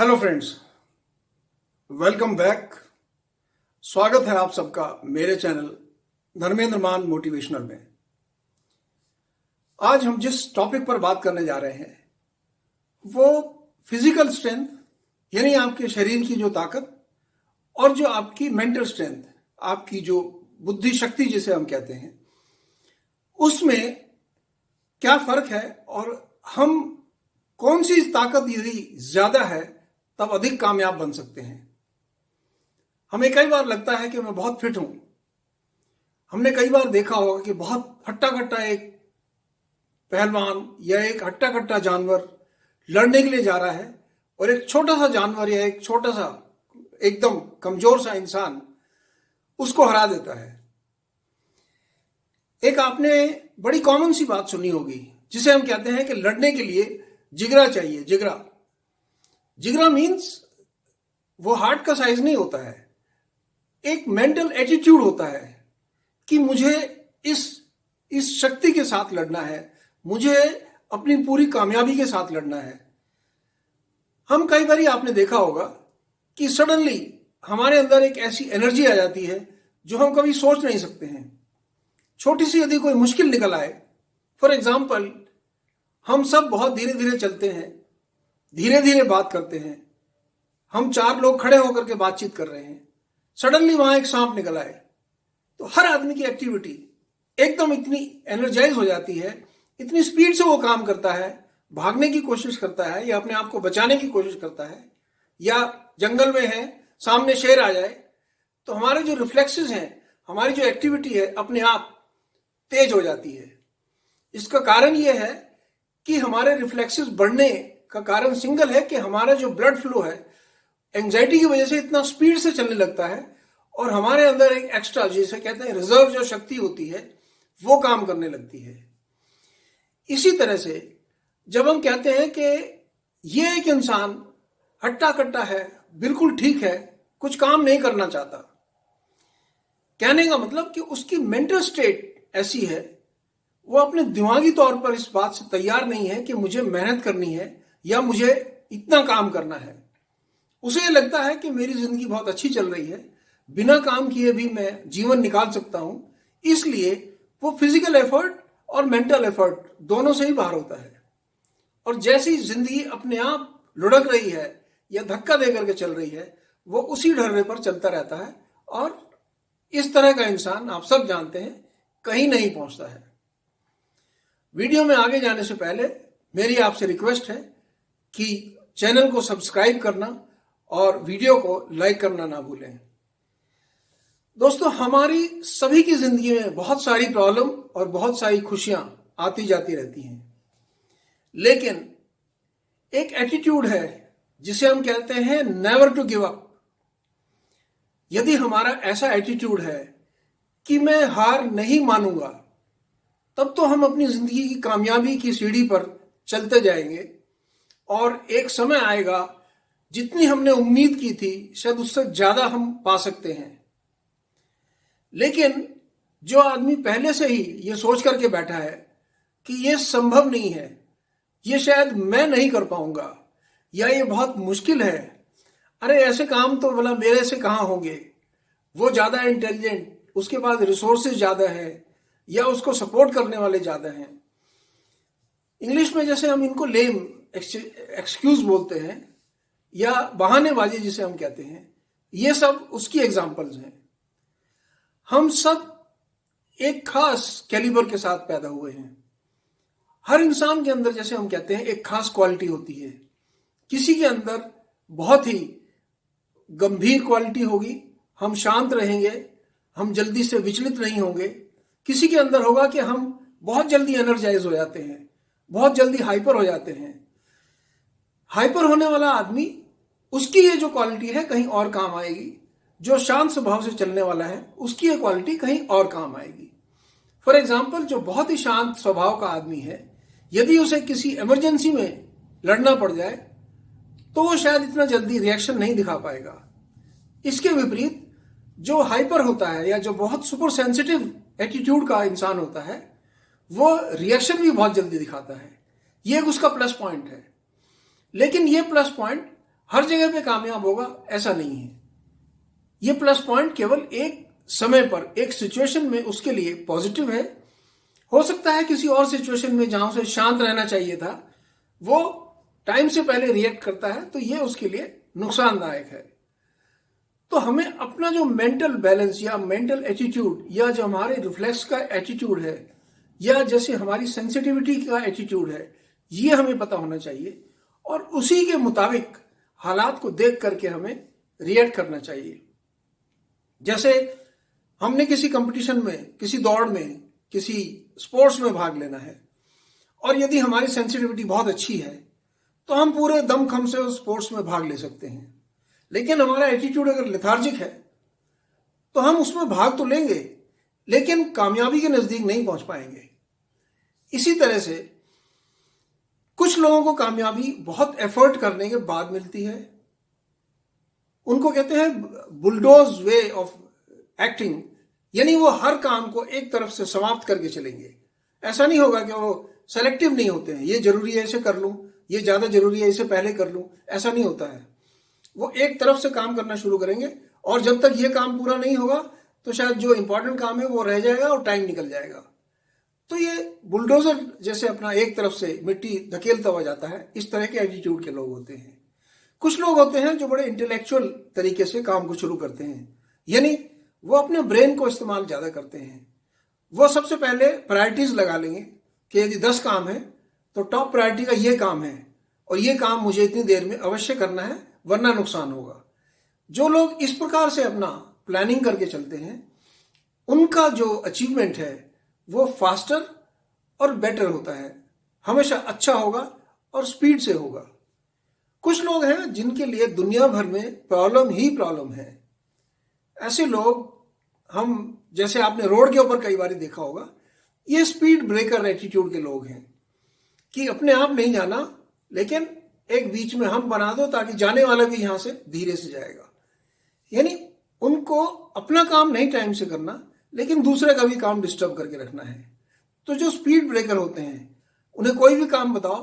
Hello friends, welcome back. स्वागत है आप सबका मेरे चैनल धर्मेंद्र मान मोटिवेशनल में। आज हम जिस टॉपिक पर बात करने जा रहे हैं वो फिजिकल स्ट्रेंथ, यानी आपके शरीर की जो ताकत, और जो आपकी मेंटल स्ट्रेंथ, आपकी जो बुद्धि शक्ति जिसे हम कहते हैं, उसमें क्या फर्क है और हम कौन सी ताकत यदि ज्यादा है तब अधिक कामयाब बन सकते हैं। हमें कई बार लगता है कि मैं बहुत फिट हूं। हमने कई बार देखा होगा कि बहुत हट्टा कट्टा एक पहलवान या एक हट्टा कट्टा जानवर लड़ने के लिए जा रहा है और एक छोटा सा जानवर या एक छोटा सा एकदम कमजोर सा इंसान उसको हरा देता है। एक आपने बड़ी कॉमन सी बात सुनी होगी जिसे हम कहते हैं कि लड़ने के लिए जिगरा चाहिए। जिगरा मीन्स वो हार्ट का साइज नहीं होता है, एक मेंटल एटीट्यूड होता है कि मुझे इस शक्ति के साथ लड़ना है, मुझे अपनी पूरी कामयाबी के साथ लड़ना है। हम कई बार आपने देखा होगा कि सडनली हमारे अंदर एक ऐसी एनर्जी आ जाती है जो हम कभी सोच नहीं सकते हैं। छोटी सी यदि कोई मुश्किल निकल आए, फॉर एग्जाम्पल हम सब बहुत धीरे धीरे चलते हैं, धीरे धीरे बात करते हैं, हम चार लोग खड़े होकर के बातचीत कर रहे हैं, सडनली वहां एक सांप निकल आए तो हर आदमी की एक्टिविटी एकदम इतनी एनर्जाइज हो जाती है, इतनी स्पीड से वो काम करता है, भागने की कोशिश करता है या अपने आप को बचाने की कोशिश करता है, या जंगल में है सामने शेर आ जाए तो हमारे जो रिफ्लेक्सेस हैं, हमारी जो एक्टिविटी है अपने आप तेज हो जाती है। इसका कारण यह है कि हमारे रिफ्लेक्सेस बढ़ने का कारण सिंगल है कि हमारा जो ब्लड फ्लो है एंजाइटी की वजह से इतना स्पीड से चलने लगता है और हमारे अंदर एक एक्स्ट्रा, जिसे कहते हैं रिजर्व, जो शक्ति होती है वो काम करने लगती है। इसी तरह से जब हम कहते हैं कि ये एक इंसान हट्टा कट्टा है, बिल्कुल ठीक है, कुछ काम नहीं करना चाहता, कहने का मतलब कि उसकी मेंटल स्टेट ऐसी है, वो अपने दिमागी तौर पर इस बात से तैयार नहीं है कि मुझे मेहनत करनी है या मुझे इतना काम करना है। उसे ये लगता है कि मेरी जिंदगी बहुत अच्छी चल रही है, बिना काम किए भी मैं जीवन निकाल सकता हूं, इसलिए वो फिजिकल एफर्ट और मेंटल एफर्ट दोनों से ही बाहर होता है। और जैसी जिंदगी अपने आप लुढ़क रही है या धक्का दे करके चल रही है, वो उसी ढर्रे पर चलता रहता है और इस तरह का इंसान, आप सब जानते हैं, कहीं नहीं पहुंचता है। वीडियो में आगे जाने से पहले मेरी आपसे रिक्वेस्ट है कि चैनल को सब्सक्राइब करना और वीडियो को लाइक करना ना भूलें। दोस्तों, हमारी सभी की जिंदगी में बहुत सारी प्रॉब्लम और बहुत सारी खुशियां आती जाती रहती हैं, लेकिन एक एटीट्यूड है जिसे हम कहते हैं नेवर टू गिव अप। यदि हमारा ऐसा एटीट्यूड है कि मैं हार नहीं मानूंगा, तब तो हम अपनी जिंदगी की कामयाबी की सीढ़ी पर चलते जाएंगे और एक समय आएगा जितनी हमने उम्मीद की थी शायद उससे ज्यादा हम पा सकते हैं। लेकिन जो आदमी पहले से ही ये सोच करके बैठा है कि ये संभव नहीं है, ये शायद मैं नहीं कर पाऊंगा, या ये बहुत मुश्किल है, अरे ऐसे काम तो भला मेरे से कहाँ होंगे, वो ज्यादा इंटेलिजेंट, उसके पास रिसोर्सेज ज्यादा है या उसको सपोर्ट करने वाले ज्यादा हैं। इंग्लिश में जैसे हम इनको लेम एक्सक्यूज बोलते हैं या बहानेबाजी जिसे हम कहते हैं, ये सब उसकी एग्जांपल्स हैं। हम सब एक खास कैलिबर के साथ पैदा हुए हैं। हर इंसान के अंदर, जैसे हम कहते हैं, एक खास क्वालिटी होती है। किसी के अंदर बहुत ही गंभीर क्वालिटी होगी, हम शांत रहेंगे, हम जल्दी से विचलित नहीं होंगे। किसी के अंदर होगा कि हम बहुत जल्दी एनर्जाइज हो जाते हैं, बहुत जल्दी हाइपर हो जाते हैं। हाइपर होने वाला आदमी, उसकी ये जो क्वालिटी है कहीं और काम आएगी। जो शांत स्वभाव से चलने वाला है उसकी ये क्वालिटी कहीं और काम आएगी। फॉर एग्जाम्पल, जो बहुत ही शांत स्वभाव का आदमी है, यदि उसे किसी इमरजेंसी में लड़ना पड़ जाए तो वो शायद इतना जल्दी रिएक्शन नहीं दिखा पाएगा। इसके विपरीत जो हाइपर होता है या जो बहुत सुपर सेंसिटिव एटीट्यूड का इंसान होता है, वो रिएक्शन भी बहुत जल्दी दिखाता है। ये उसका प्लस पॉइंट है। लेकिन ये प्लस पॉइंट हर जगह पे कामयाब होगा ऐसा नहीं है। ये प्लस पॉइंट केवल एक समय पर, एक सिचुएशन में उसके लिए पॉजिटिव है। हो सकता है किसी और सिचुएशन में जहां उसे शांत रहना चाहिए था, वो टाइम से पहले रिएक्ट करता है, तो ये उसके लिए नुकसानदायक है। तो हमें अपना जो मेंटल बैलेंस या मेंटल एटीट्यूड या जो हमारे रिफ्लेक्स का एटीट्यूड है या जैसे हमारी सेंसिटिविटी का एटीट्यूड है, ये हमें पता होना चाहिए और उसी के मुताबिक हालात को देख करके हमें रिएक्ट करना चाहिए। जैसे हमने किसी कंपटीशन में, किसी दौड़ में, किसी स्पोर्ट्स में भाग लेना है और यदि हमारी सेंसिटिविटी बहुत अच्छी है तो हम पूरे दमखम से उस स्पोर्ट्स में भाग ले सकते हैं। लेकिन हमारा एटीट्यूड अगर लेथार्जिक है तो हम उसमें भाग तो लेंगे लेकिन कामयाबी के नजदीक नहीं पहुंच पाएंगे। इसी तरह से कुछ लोगों को कामयाबी बहुत एफर्ट करने के बाद मिलती है। उनको कहते हैं बुलडोज वे ऑफ एक्टिंग, यानी वो हर काम को एक तरफ से समाप्त करके चलेंगे। ऐसा नहीं होगा कि वो सेलेक्टिव नहीं होते हैं, ये जरूरी है इसे कर लूं, ये ज्यादा जरूरी है इसे पहले कर लूं, ऐसा नहीं होता है। वो एक तरफ से काम करना शुरू करेंगे और जब तक ये काम पूरा नहीं होगा तो शायद जो इंपॉर्टेंट काम है वो रह जाएगा और टाइम निकल जाएगा। तो ये बुलडोजर जैसे अपना एक तरफ से मिट्टी धकेलता हुआ जाता है, इस तरह के एटीट्यूड के लोग होते हैं। कुछ लोग होते हैं जो बड़े इंटेलेक्चुअल तरीके से काम को शुरू करते हैं, यानी वो अपने ब्रेन को इस्तेमाल ज्यादा करते हैं। वो सबसे पहले प्रायोरिटीज लगा लेंगे कि यदि 10 काम है तो टॉप प्रायोरिटी का ये काम है और ये काम मुझे इतनी देर में अवश्य करना है वरना नुकसान होगा। जो लोग इस प्रकार से अपना प्लानिंग करके चलते हैं उनका जो अचीवमेंट है वो फास्टर और बेटर होता है, हमेशा अच्छा होगा और स्पीड से होगा। कुछ लोग हैं जिनके लिए दुनिया भर में प्रॉब्लम ही प्रॉब्लम है। ऐसे लोग, हम जैसे आपने रोड के ऊपर कई बार देखा होगा, ये स्पीड ब्रेकर एटीट्यूड के लोग हैं कि अपने आप नहीं जाना लेकिन एक बीच में हम बना दो ताकि जाने वाला भी यहां से धीरे से जाएगा। यानी उनको अपना काम नहीं टाइम से करना लेकिन दूसरे का भी काम डिस्टर्ब करके रखना है। तो जो स्पीड ब्रेकर होते हैं उन्हें कोई भी काम बताओ,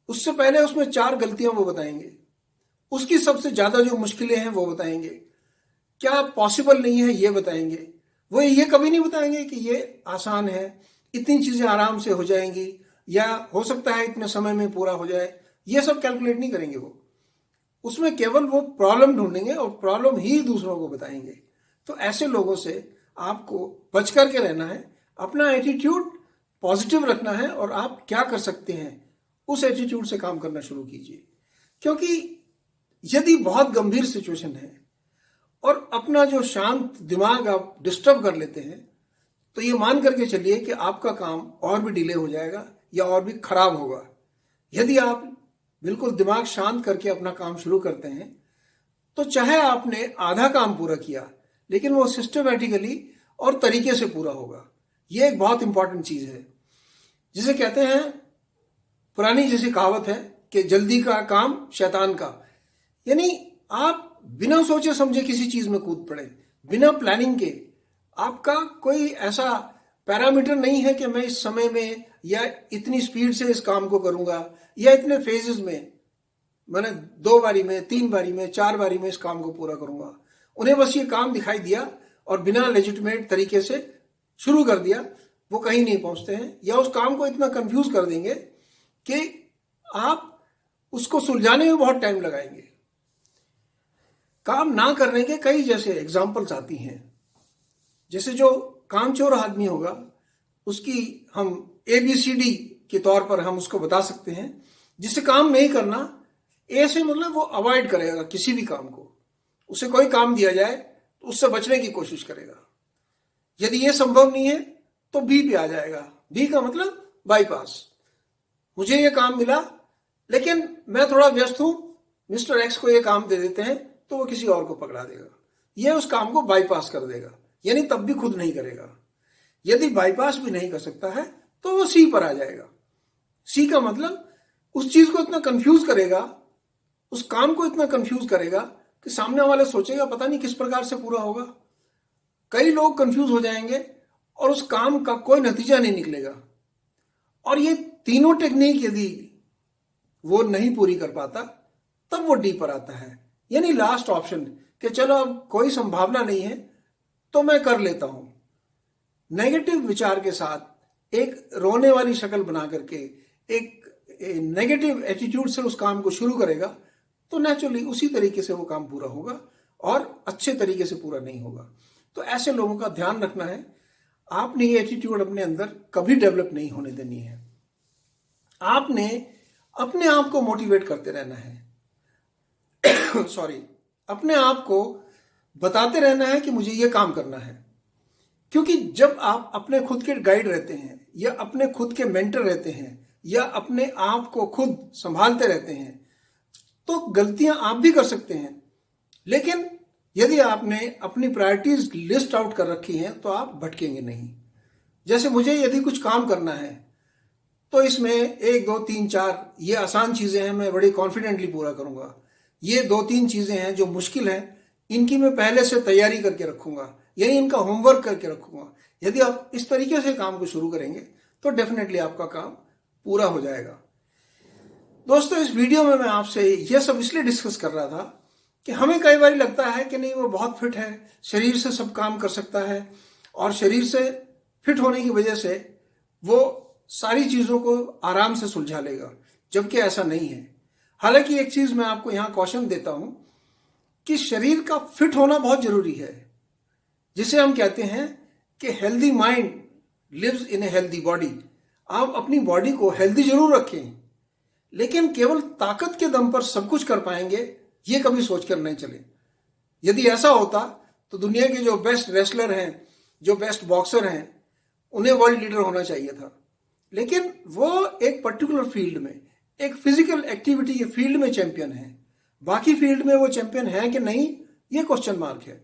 उससे पहले उसमें 4 गलतियां वो बताएंगे, उसकी सबसे ज्यादा जो मुश्किलें हैं वो बताएंगे, क्या पॉसिबल नहीं है ये बताएंगे। वो ये कभी नहीं बताएंगे कि ये आसान है, इतनी चीजें आराम से हो जाएंगी या हो सकता है इतने समय में पूरा हो जाए, ये सब कैलकुलेट नहीं करेंगे वो। उसमें केवल वो प्रॉब्लम ढूंढेंगे और प्रॉब्लम ही दूसरों को बताएंगे। तो ऐसे लोगों से आपको बच करके रहना है, अपना एटीट्यूड पॉजिटिव रखना है और आप क्या कर सकते हैं उस एटीट्यूड से काम करना शुरू कीजिए। क्योंकि यदि बहुत गंभीर सिचुएशन है और अपना जो शांत दिमाग आप डिस्टर्ब कर लेते हैं तो ये मान करके चलिए कि आपका काम और भी डिले हो जाएगा या और भी खराब होगा। यदि आप बिल्कुल दिमाग शांत करके अपना काम शुरू करते हैं तो चाहे आपने आधा काम पूरा किया लेकिन वो सिस्टमैटिकली और तरीके से पूरा होगा। ये एक बहुत इंपॉर्टेंट चीज है, जिसे कहते हैं, पुरानी जैसी कहावत है कि जल्दी का काम शैतान का। यानी आप बिना सोचे समझे किसी चीज में कूद पड़े, बिना प्लानिंग के। आपका कोई ऐसा पैरामीटर नहीं है कि मैं इस समय में या इतनी स्पीड से इस काम को करूंगा या इतने फेजेस में, मैंने 2 बारी में, 3 बारी में, 4 बारी में इस काम को पूरा करूंगा। उन्हें बस ये काम दिखाई दिया और बिना लेजिटिमेट तरीके से शुरू कर दिया, वो कहीं नहीं पहुंचते हैं या उस काम को इतना कंफ्यूज कर देंगे कि आप उसको सुलझाने में बहुत टाइम लगाएंगे। काम ना करने के कई जैसे एग्जाम्पल्स आती हैं। जैसे जो कामचोर आदमी होगा उसकी हम ABCD के तौर पर हम उसको बता सकते हैं, जिससे काम नहीं करना। ए से मतलब वो अवॉइड करेगा किसी भी काम को, उसे कोई काम दिया जाए तो उससे बचने की कोशिश करेगा। यदि ये संभव नहीं है तो बी पे आ जाएगा। बी का मतलब बाईपास। मुझे ये काम मिला लेकिन मैं थोड़ा व्यस्त हूं, मिस्टर एक्स को ये काम दे देते हैं तो वो किसी और को पकड़ा देगा, ये उस काम को बाईपास कर देगा, यानी तब भी खुद नहीं करेगा। यदि बाईपास भी नहीं कर सकता है तो वो सी पर आ जाएगा। सी का मतलब उस चीज को इतना कंफ्यूज करेगा, उस काम को इतना कंफ्यूज करेगा कि सामने वाले सोचेगा पता नहीं किस प्रकार से पूरा होगा। कई लोग कंफ्यूज हो जाएंगे और उस काम का कोई नतीजा नहीं निकलेगा। और ये तीनों टेक्निक यदि वो नहीं पूरी कर पाता तब वो डी पर आता है, यानी लास्ट ऑप्शन कि चलो अब कोई संभावना नहीं है तो मैं कर लेता हूं। नेगेटिव विचार के साथ एक रोने वाली शक्ल बना करके एक नेगेटिव एटीट्यूड से उस काम को शुरू करेगा तो नेचुरली उसी तरीके से वो काम पूरा होगा और अच्छे तरीके से पूरा नहीं होगा। तो ऐसे लोगों का ध्यान रखना है। आपने ये एटीट्यूड अपने अंदर कभी डेवलप नहीं होने देनी है। आपने अपने आप को मोटिवेट करते रहना है सॉरी, अपने आप को बताते रहना है कि मुझे ये काम करना है। क्योंकि जब आप अपने खुद के गाइड रहते हैं या अपने खुद के मेंटर रहते हैं या अपने आप को खुद संभालते रहते हैं तो गलतियां आप भी कर सकते हैं, लेकिन यदि आपने अपनी प्रायोरिटीज लिस्ट आउट कर रखी हैं तो आप भटकेंगे नहीं। जैसे मुझे यदि कुछ काम करना है तो इसमें 1 2 3 4 ये आसान चीजें हैं, मैं बड़ी कॉन्फिडेंटली पूरा करूंगा। ये 2-3 चीजें हैं जो मुश्किल हैं, इनकी मैं पहले से तैयारी करके रखूंगा, यानी इनका होमवर्क करके रखूंगा। यदि आप इस तरीके से काम को शुरू करेंगे तो डेफिनेटली आपका काम पूरा हो जाएगा। दोस्तों, इस वीडियो में मैं आपसे यह सब इसलिए डिस्कस कर रहा था कि हमें कई बार लगता है कि नहीं वो बहुत फिट है, शरीर से सब काम कर सकता है और शरीर से फिट होने की वजह से वो सारी चीजों को आराम से सुलझा लेगा, जबकि ऐसा नहीं है। हालांकि एक चीज मैं आपको यहां कॉशन देता हूं कि शरीर का फिट होना बहुत जरूरी है, जिसे हम कहते हैं कि healthy mind lives in a healthy body. आप अपनी बॉडी को हेल्दी जरूर रखें, लेकिन केवल ताकत के दम पर सब कुछ कर पाएंगे ये कभी सोचकर नहीं चले। यदि ऐसा होता तो दुनिया के जो बेस्ट रेसलर हैं, जो बेस्ट बॉक्सर हैं, उन्हें वर्ल्ड लीडर होना चाहिए था। लेकिन वो एक पर्टिकुलर फील्ड में, एक फिजिकल एक्टिविटी के फील्ड में चैंपियन है। बाकी फील्ड में वो चैंपियन है कि नहीं, ये क्वेश्चन मार्क है।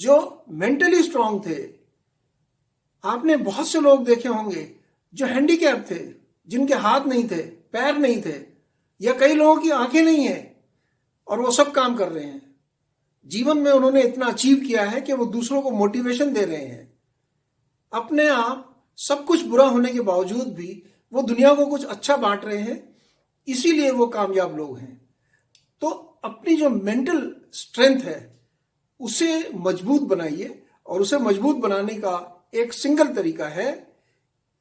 जो मेंटली स्ट्रांग थे, आपने बहुत से लोग देखे होंगे जो हैंडीकैप थे, जिनके हाथ नहीं थे, पैर नहीं थे, या कई लोगों की आंखें नहीं है और वो सब काम कर रहे हैं। जीवन में उन्होंने इतना अचीव किया है कि वो दूसरों को मोटिवेशन दे रहे हैं। अपने आप सब कुछ बुरा होने के बावजूद भी वो दुनिया को कुछ अच्छा बांट रहे हैं, इसीलिए वो कामयाब लोग हैं। तो अपनी जो मेंटल स्ट्रेंथ है उसे मजबूत बनाइए, और उसे मजबूत बनाने का एक सिंगल तरीका है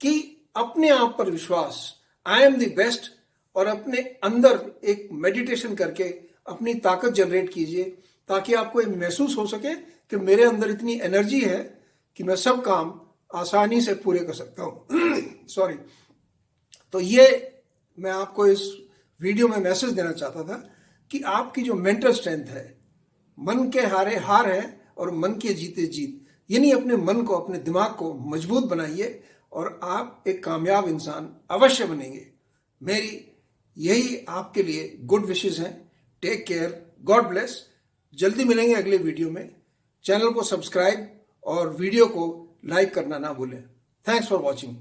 कि अपने आप पर विश्वास, आई एम द बेस्ट, और अपने अंदर एक मेडिटेशन करके अपनी ताकत जनरेट कीजिए, ताकि आपको एक महसूस हो सके कि मेरे अंदर इतनी एनर्जी है कि मैं सब काम आसानी से पूरे कर सकता हूं सॉरी। तो ये मैं आपको इस वीडियो में मैसेज देना चाहता था कि आपकी जो मेंटल स्ट्रेंथ है, मन के हारे हार है और मन के जीते जीत, यानी अपने मन को, अपने दिमाग को मजबूत बनाइए और आप एक कामयाब इंसान अवश्य बनेंगे। मेरी यही आपके लिए गुड विशेस हैं। Take care, God bless. जल्दी मिलेंगे अगले वीडियो में। चैनल को सब्सक्राइब और वीडियो को लाइक करना ना भूलें। Thanks for watching.